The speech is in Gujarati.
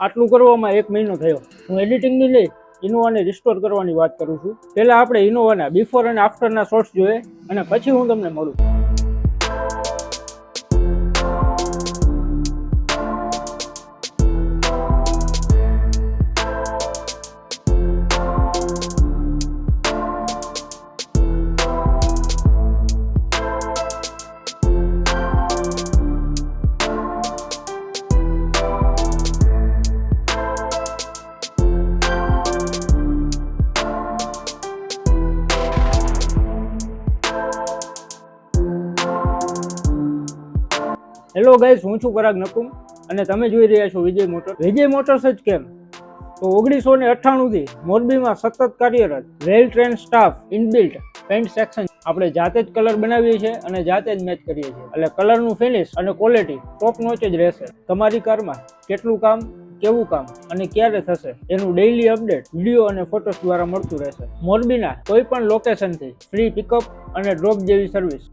આટલું કરવામાં 1 મહિનો થયો. હું એડિટિંગની લઈ ઇનોવાને રિસ્ટોર કરવાની વાત કરું છું. પહેલાં આપણે ઇનોવાના બિફોર અને આફ્ટરના શોર્ટ્સ જોઈએ અને પછી હું તમને મળું. હેલો ગાઈઝ, હું છું પરાગ નકુમ અને તમે જોઈ રહ્યા છો વિજય મોટર્સ. વિજય મોટર્સ જ કેમ? તો 1998 થી મોરબીમાં સતત કાર્યરત વેલ train staff, inbuilt pant section. આપણે જાતે જ કલર બનાવીએ છીએ અને જાતે જ મેચ કરીએ છીએ, એટલે કલરનું ફિનિશ અને ક્વોલિટી ટોપ નોચ જ રહેશે. તમારી કારમાં કેટલું કામ, કેવું કામ અને ક્યારે થશે એનું ડેઇલી અપડેટ વિડીયો અને ફોટોસ દ્વારા મળતું રહેશે. મોરબીના કોઈ પણ લોકેશનથી ફ્રી પિકઅપ અને ડ્રોપ જેવી સર્વિસ.